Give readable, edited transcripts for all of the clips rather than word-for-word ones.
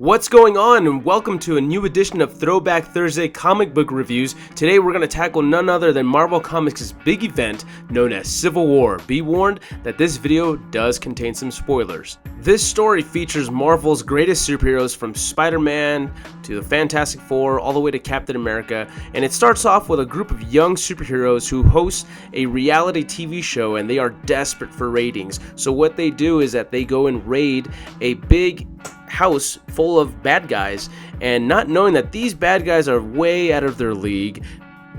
What's going on, and welcome to a new edition of Throwback Thursday comic book reviews. Today we're going to tackle none other than Marvel Comics' big event known as Civil War. Be warned that this video does contain some spoilers. This story features Marvel's greatest superheroes from Spider-Man to the Fantastic Four all the way to Captain America, and it starts off with a group of young superheroes who host a reality TV show, and they are desperate for ratings. So what they do is that they go and raid a big house full of bad guys, and not knowing that these bad guys are way out of their league.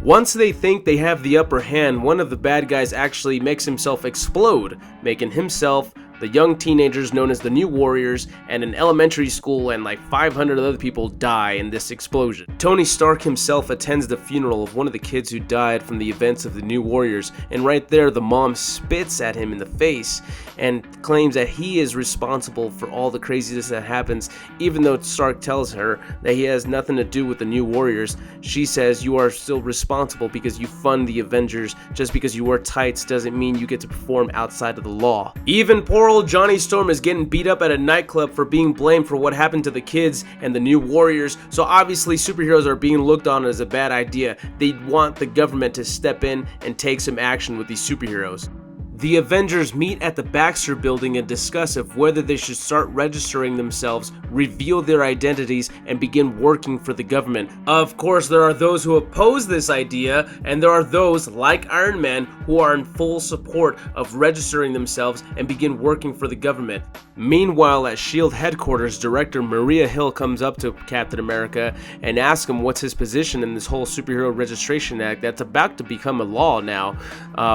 Once they think they have the upper hand, one of the bad guys actually makes himself explode, making himself, the young teenagers known as the New Warriors, and an elementary school and like 500 other people die in this explosion. Tony Stark himself attends the funeral of one of the kids who died from the events of the New Warriors, and right there the mom spits at him in the face and claims that he is responsible for all the craziness that happens. Even though Stark tells her that he has nothing to do with the New Warriors, she says you are still responsible because you fund the Avengers. Just because you wear tights doesn't mean you get to perform outside of the law. Even poor old Johnny Storm is getting beat up at a nightclub for being blamed for what happened to the kids and the New Warriors. So obviously superheroes are being looked on as a bad idea. They want the government to step in and take some action with these superheroes. The Avengers meet at the Baxter building and discuss of whether they should start registering themselves, reveal their identities, and begin working for the government. Of course, there are those who oppose this idea, and there are those, like Iron Man, who are in full support of registering themselves and begin working for the government. Meanwhile, at S.H.I.E.L.D. headquarters, director Maria Hill comes up to Captain America and asks him what's his position in this whole Superhero Registration Act that's about to become a law now.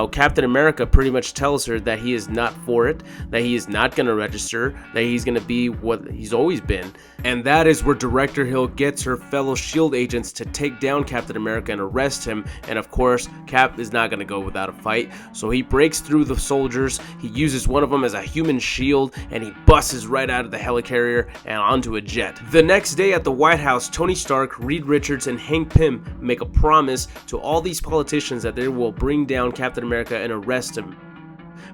Captain America pretty much tells her that he is not for it, that he is not going to register, that he's going to be what he's always been. And that is where Director Hill gets her fellow S.H.I.E.L.D. agents to take down Captain America and arrest him. And of course, Cap is not going to go without a fight. So he breaks through the soldiers, he uses one of them as a human shield, and he busts right out of the helicarrier and onto a jet. The next day at the White House, Tony Stark, Reed Richards, and Hank Pym make a promise to all these politicians that they will bring down Captain America and arrest him.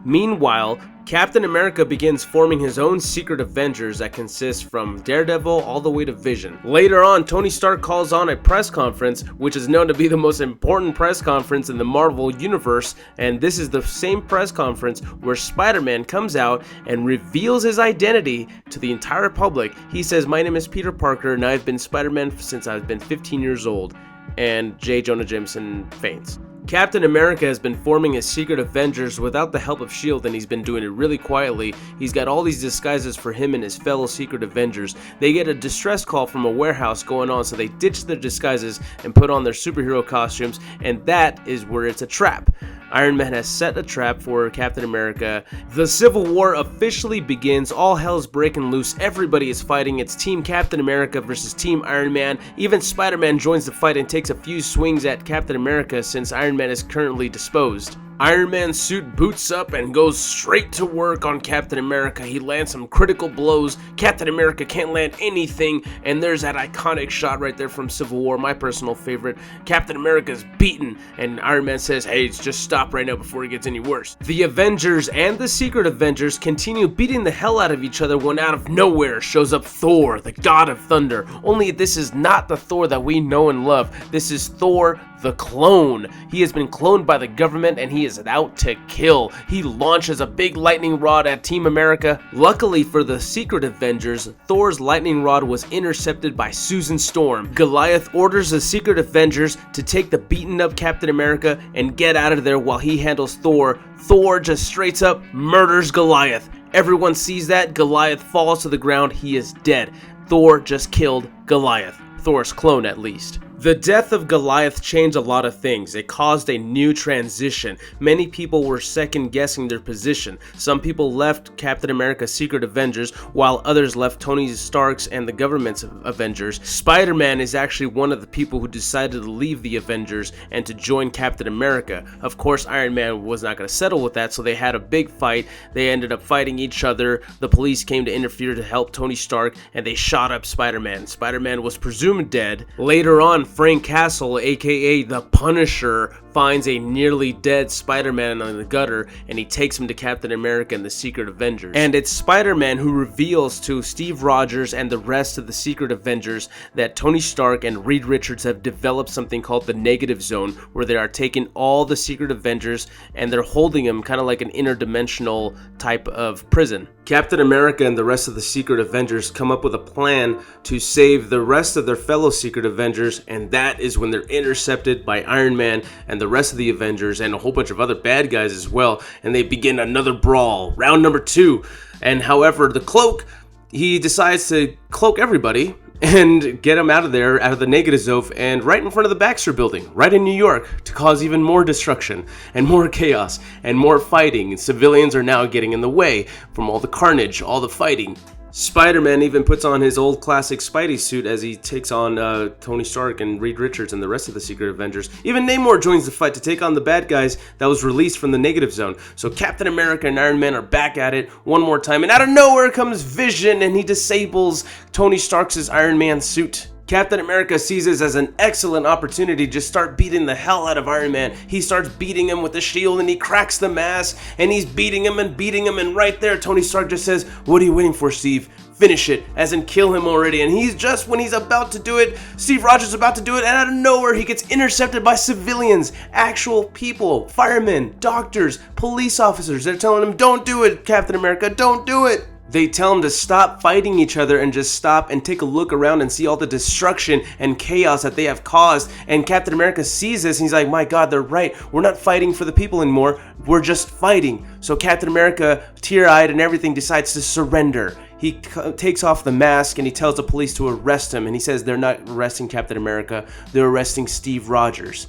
Meanwhile, Captain America begins forming his own secret Avengers that consists from Daredevil all the way to Vision. Later on, Tony Stark calls on a press conference, which is known to be the most important press conference in the Marvel Universe, and this is the same press conference where Spider-Man comes out and reveals his identity to the entire public. He says, "My name is Peter Parker, and I've been Spider-Man since I've been 15 years old," and J. Jonah Jameson faints. Captain America has been forming his secret Avengers without the help of S.H.I.E.L.D., and he's been doing it really quietly. He's got all these disguises for him and his fellow secret Avengers. They get a distress call from a warehouse going on, so they ditch their disguises and put on their superhero costumes, and that is where it's a trap. Iron Man has set a trap for Captain America. The Civil War officially begins. All hell's breaking loose. Everybody is fighting. It's Team Captain America versus Team Iron Man. Even Spider-Man joins the fight and takes a few swings at Captain America since Iron Man is currently disposed. Iron Man's suit boots up and goes straight to work on Captain America. He lands some critical blows. Captain America can't land anything, and there's that iconic shot right there from Civil War, my personal favorite. Captain America's beaten, and Iron Man says, "Hey, just stop right now before it gets any worse." The Avengers and the Secret Avengers continue beating the hell out of each other when out of nowhere shows up Thor, the god of thunder. Only this is not the Thor that we know and love. This is Thor the clone. He has been cloned by the government and he is out to kill. He launches a big lightning rod at Team America. Luckily for the Secret Avengers, Thor's lightning rod was intercepted by Susan Storm. Goliath orders the Secret Avengers to take the beaten up Captain America and get out of there while he handles Thor. Thor just straight up murders Goliath. Everyone sees that. Goliath falls to the ground. He is dead. Thor just killed Goliath. Thor's clone, at least. The death of Goliath changed a lot of things. It caused a new transition. Many people were second guessing their position. Some people left Captain America's Secret Avengers, while others left Tony Stark's and the government's Avengers. Spider-Man is actually one of the people who decided to leave the Avengers and to join Captain America. Of course, Iron Man was not going to settle with that, so they had a big fight. They ended up fighting each other. The police came to interfere to help Tony Stark, and they shot up Spider-Man. Spider-Man was presumed dead. Later on, Frank Castle, aka the Punisher, finds a nearly dead Spider-Man in the gutter, and he takes him to Captain America and the Secret Avengers. And it's Spider-Man who reveals to Steve Rogers and the rest of the Secret Avengers that Tony Stark and Reed Richards have developed something called the Negative Zone, where they are taking all the Secret Avengers and they're holding them kind of like an interdimensional type of prison. Captain America and the rest of the Secret Avengers come up with a plan to save the rest of their fellow Secret Avengers, and that is when they're intercepted by Iron Man and the rest of the Avengers and a whole bunch of other bad guys as well, and they begin another brawl, round number 2. And however, the Cloak, he decides to cloak everybody and get him out of there, out of the Negative Zone, and right in front of the Baxter Building, right in New York, to cause even more destruction and more chaos and more fighting. And civilians are now getting in the way from all the carnage, all the fighting. Spider-Man even puts on his old classic Spidey suit as he takes on Tony Stark and Reed Richards and the rest of the Secret Avengers. Even Namor joins the fight to take on the bad guys that was released from the Negative Zone. So Captain America and Iron Man are back at it one more time, and out of nowhere comes Vision, and he disables Tony Stark's Iron Man suit. Captain America sees this as an excellent opportunity to just start beating the hell out of Iron Man. He starts beating him with the shield, and he cracks the mask, and he's beating him, and right there Tony Stark just says, "What are you waiting for, Steve? Finish it," as in kill him already. And he's just, when he's about to do it, Steve Rogers is about to do it, and out of nowhere he gets intercepted by civilians, actual people, firemen, doctors, police officers. They're telling him, "Don't do it, Captain America, don't do it." They tell him to stop fighting each other and just stop and take a look around and see all the destruction and chaos that they have caused. And Captain America sees this and he's like, "My God, they're right. We're not fighting for the people anymore. We're just fighting." So Captain America, tear-eyed and everything, decides to surrender. He takes off the mask and he tells the police to arrest him. And he says they're not arresting Captain America. They're arresting Steve Rogers.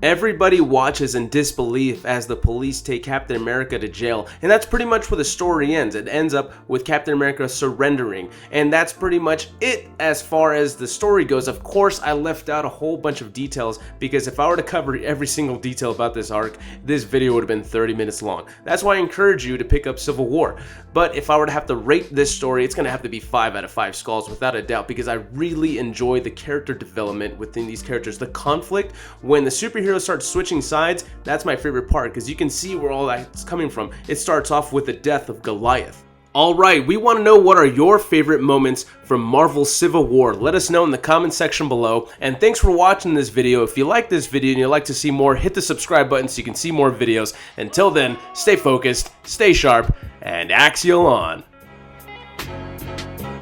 Everybody watches in disbelief as the police take Captain America to jail, and that's pretty much where the story ends. It ends up with Captain America surrendering, and that's pretty much it as far as the story goes. Of course, I left out a whole bunch of details because if I were to cover every single detail about this arc, this video would have been 30 minutes long. That's why I encourage you to pick up Civil War. But if I were to have to rate this story, it's going to have to be 5 out of 5 skulls without a doubt, because I really enjoy the character development within these characters. The conflict when the superheroes start switching sides, that's my favorite part, because you can see where all that's coming from. It starts off with the death of Goliath. Alright, we want to know what are your favorite moments from Marvel's Civil War. Let us know in the comment section below, and thanks for watching this video. If you like this video and you'd like to see more, hit the subscribe button so you can see more videos. Until then, stay focused, stay sharp, and Axial On.